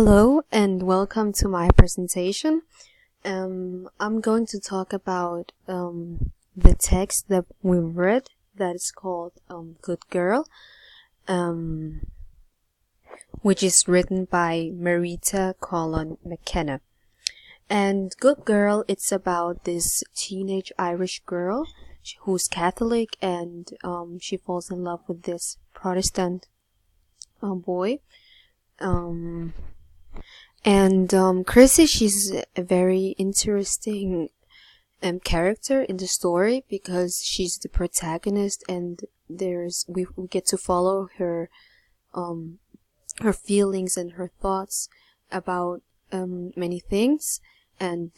Hello and welcome to my presentation. I'm going to talk about the text that we read that is called Good Girl, which is written by Marita Colon McKenna. And Good Girl, it's about this teenage Irish girl who's Catholic, and she falls in love with this Protestant boy. Chrissy, she's a very interesting character in the story because she's the protagonist, and we get to follow her feelings and her thoughts about many things, and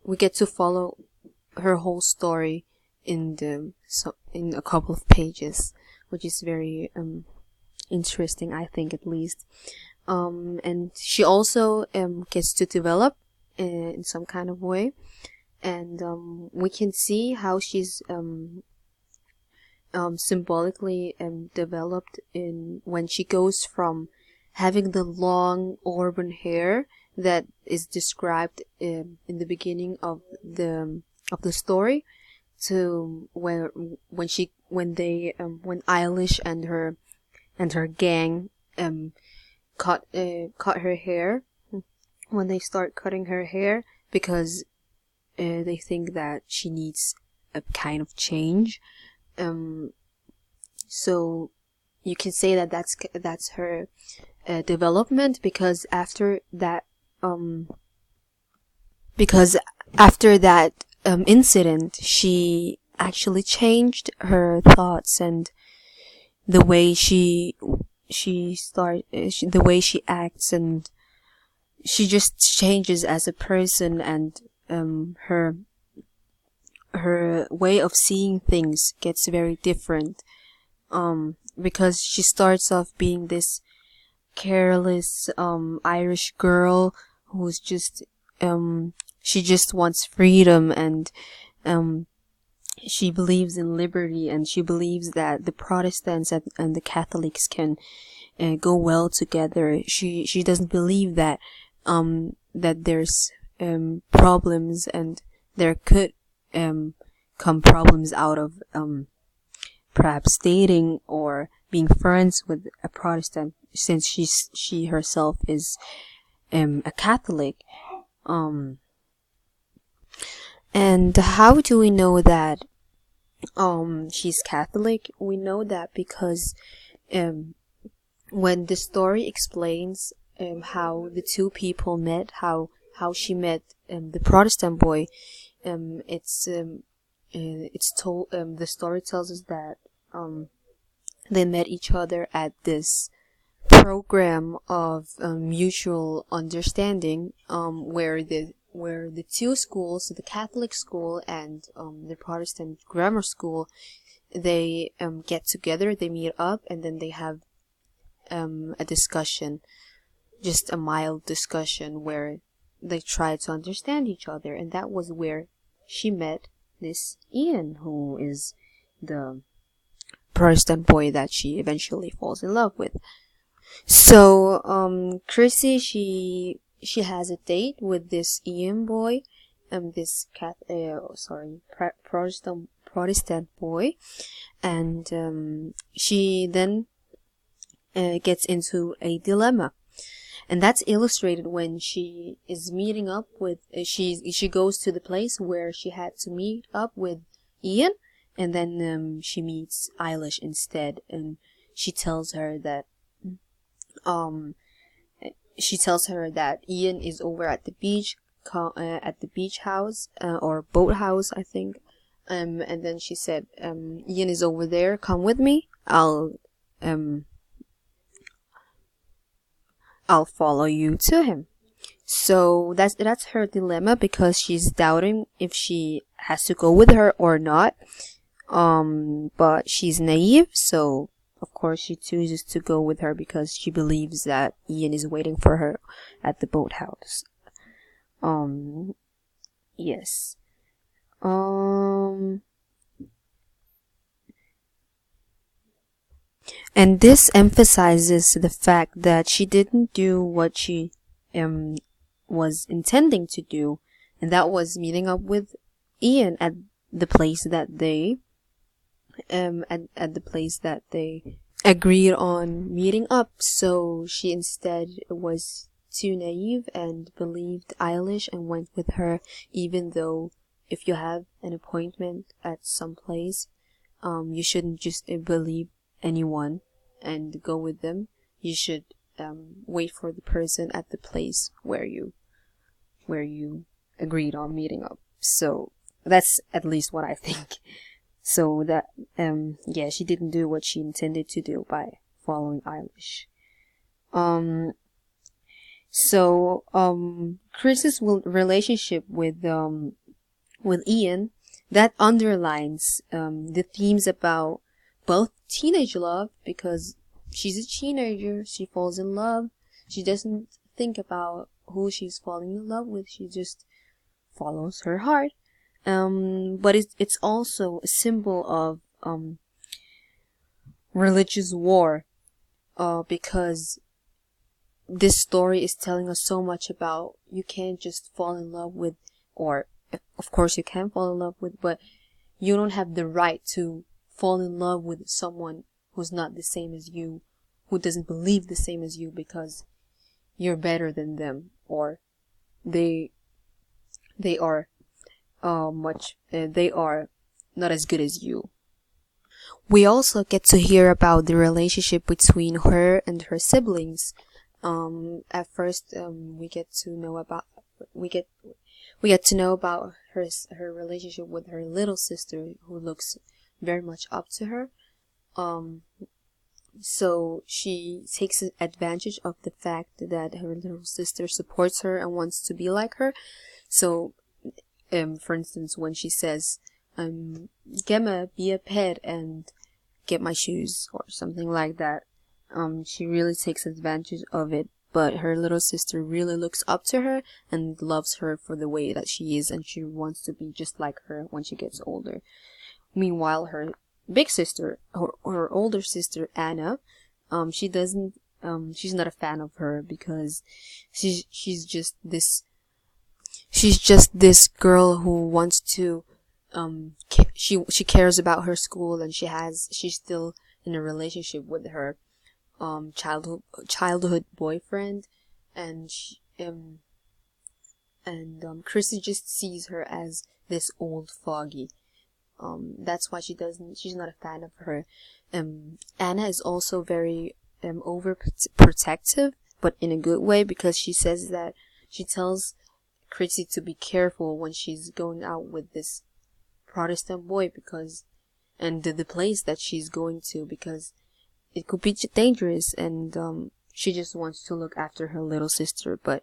we get to follow her whole story in a couple of pages, which is very interesting, I think, at least. And she also gets to develop in some kind of way, and we can see how she's symbolically developed when she goes from having the long auburn hair that is described in the beginning of the story to when Eilish and her gang cut her hair, when they start cutting her hair because they think that she needs a kind of change. So you can say that that's her development, because after that incident, she actually changed her thoughts and the way the way she acts, and she just changes as a person, and her way of seeing things gets very different, because she starts off being this careless Irish girl who's just she just wants freedom, and she believes in liberty, and she believes that the Protestants and the Catholics can go well together. She doesn't believe that there's problems, and there could come problems out of perhaps dating or being friends with a Protestant, since she herself is a Catholic. And how do we know that she's Catholic? We know that because when the story explains how the two people met, how she met the Protestant boy, it's told, the story tells us that they met each other at this program of mutual understanding, where the two schools, the Catholic school and the Protestant grammar school, they get together, they meet up, and then they have a discussion, just a mild discussion where they try to understand each other. And that was where she met this Ian, who is the Protestant boy that she eventually falls in love with. So Chrissy, she has a date with this Ian boy, this Protestant boy, and she then gets into a dilemma, and that's illustrated when she is meeting up with she goes to the place where she had to meet up with Ian, and then she meets Eilish instead, and she tells her that Ian is over at the beach, house or boat house, I think. And then she said, Ian is over there. Come with me. I'll follow you to him. So that's her dilemma, because she's doubting if she has to go with her or not. But she's naive, so of course she chooses to go with her because she believes that Ian is waiting for her at the boathouse. Yes. And this emphasizes the fact that she didn't do what she um was intending to do, and that was meeting up with Ian at the place that they at the place that they agreed on meeting up. So she instead was too naive and believed Eilish and went with her, even though if you have an appointment at some place, you shouldn't just believe anyone and go with them. You should wait for the person at the place where you agreed on meeting up. So that's at least what I think. So that yeah, she didn't do what she intended to do by following Eilish. Chris's relationship with Ian, that underlines the themes about both teenage love, because she's a teenager, she falls in love, she doesn't think about who she's falling in love with, she just follows her heart. But it's also a symbol of religious war, because this story is telling us so much about you can't just fall in love with, or of course you can fall in love with, but you don't have the right to fall in love with someone who's not the same as you, who doesn't believe the same as you, because you're better than them, or they are they are not as good as you. We also get to hear about the relationship between her and her siblings. At first, we get to know about her relationship with her little sister, who looks very much up to her. So she takes advantage of the fact that her little sister supports her and wants to be like her. So, for instance, when she says, Gemma, be a pet and get my shoes, or something like that, she really takes advantage of it. But her little sister really looks up to her and loves her for the way that she is, and she wants to be just like her when she gets older. Meanwhile, her big sister, or her older sister, Anna, she's not a fan of her, because she's just this girl who wants to, she cares about her school, and she's still in a relationship with her childhood boyfriend, and Chrissy just sees her as this old fogey. That's why she's not a fan of her. Anna is also very overprotective, but in a good way, because she tells Chrissy to be careful when she's going out with this Protestant boy, and the place that she's going to, because it could be dangerous, and she just wants to look after her little sister. But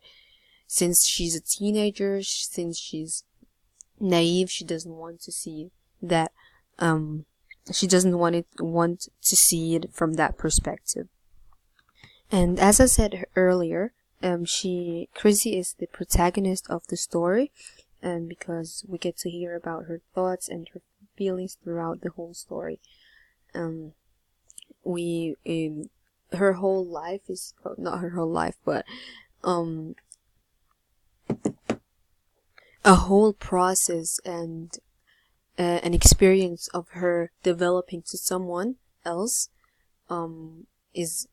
since she's a teenager, since she's naive, she doesn't want to see that. She doesn't want to see it from that perspective. And as I said earlier, Chrissy is the protagonist of the story, because we get to hear about her thoughts and her feelings throughout the whole story. Her whole life is, not her whole life, but a whole process and an experience of her developing to someone else is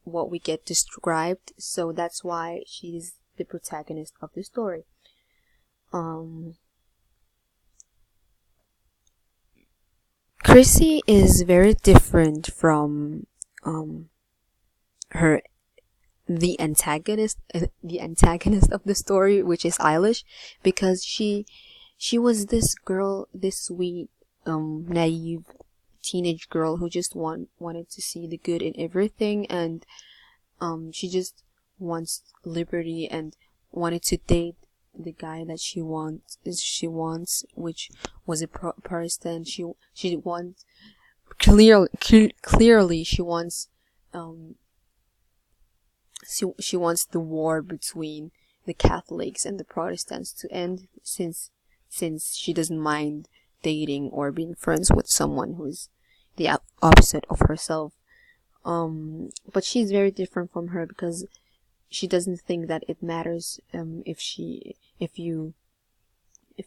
what we get described. So that's why she's the protagonist of the story. Chrissy is very different from the antagonist of the story, which is Eilish, because she was this girl, this sweet, naive teenage girl who just wanted to see the good in everything, and she just wants liberty and wanted to date the guy that she wants, which was a Protestant. She wants clearly she wants she wants the war between the Catholics and the Protestants to end, since she doesn't mind dating or being friends with someone who's the opposite of herself. But she's very different from her, because she doesn't think that it matters if you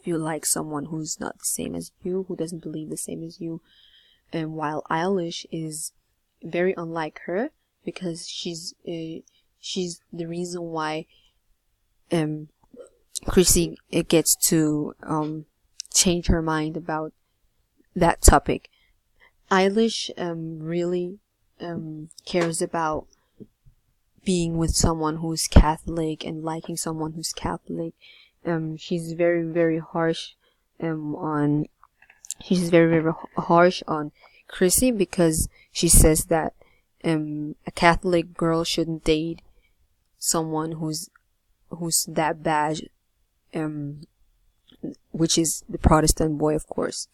like someone who's not the same as you, who doesn't believe the same as you. And while Eilish is very unlike her, because she's the reason why Chrissy gets to change her mind about that topic. Eilish really cares about being with someone who's Catholic and liking someone who's Catholic. She's very, very harsh on Chrissy, because she says that a Catholic girl shouldn't date someone who's that bad, which is the Protestant boy, of course.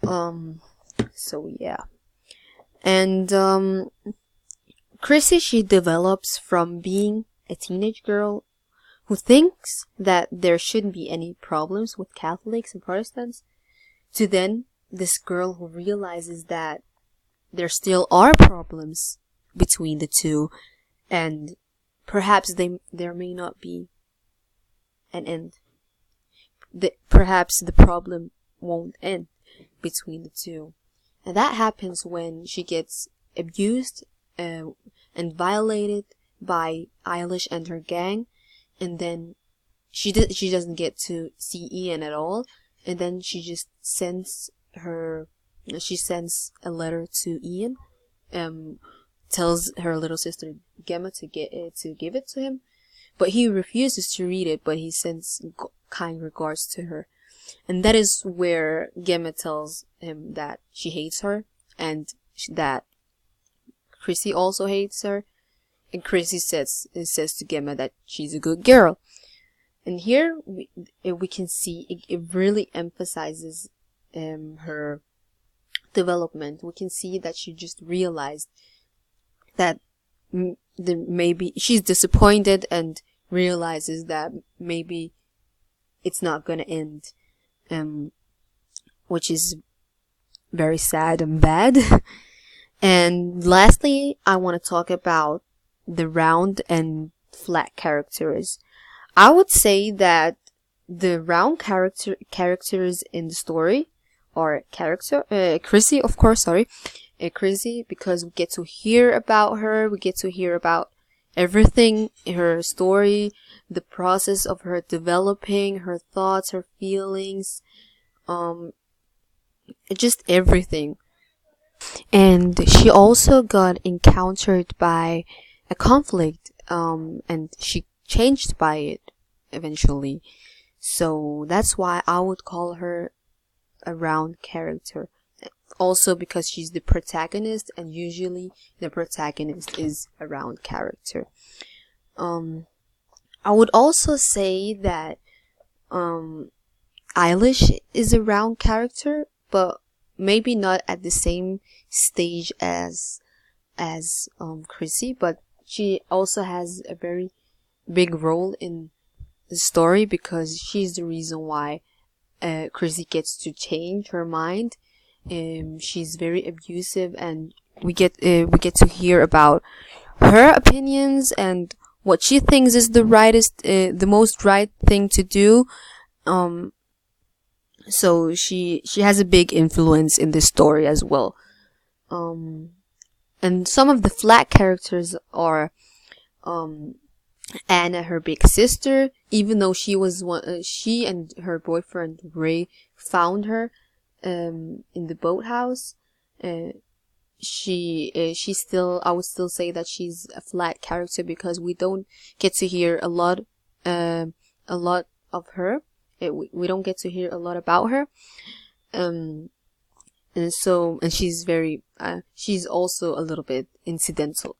So yeah. And Chrissy, she develops from being a teenage girl who thinks that there shouldn't be any problems with Catholics and Protestants, to then this girl who realizes that there still are problems between the two, and perhaps there may not be an end. Perhaps the problem won't end between the two. And that happens when she gets abused and violated by Eilish and her gang, and then she doesn't get to see Ian at all, and then she just sends a letter to Ian, tells her little sister Gemma to give it to him, but he refuses to read it, but he sends kind regards to her. And that is where Gemma tells him that she hates her, and that Chrissy also hates her. And Chrissy says to Gemma that she's a good girl. And here we can see it really emphasizes her development. We can see that she just realized that maybe she's disappointed and realizes that maybe it's not gonna end, which is very sad and bad. And lastly, I want to talk about the round and flat characters. I would say that the round characters in the story are Chrissy, of course, Chrissy, because we get to hear about her, we get to hear about everything, her story, the process of her developing, her thoughts, her feelings, just everything. And she also got encountered by a conflict, and she changed by it eventually. So that's why I would call her a round character. Also because she's the protagonist, and usually the protagonist is a round character. I would also say that Eilish is a round character, but maybe not at the same stage as Chrissy, but she also has a very big role in the story, because she's the reason why Chrissy gets to change her mind. She's very abusive, and we get to hear about her opinions and what she thinks is the most right thing to do. So she has a big influence in this story as well. And some of the flat characters are Anna, her big sister. Even though she and her boyfriend Ray found her in the boathouse, she still, I would still say that she's a flat character, because we don't get to hear a lot of her. We don't get to hear a lot about her. And she's very she's also a little bit incidental.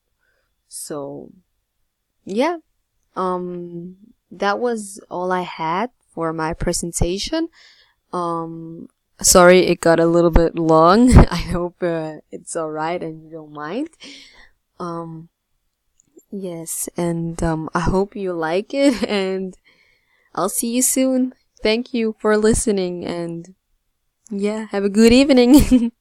So yeah, that was all I had for my presentation. Sorry it got a little bit long. I hope it's alright and you don't mind. Yes, and I hope you like it, and I'll see you soon. Thank you for listening, and yeah, have a good evening.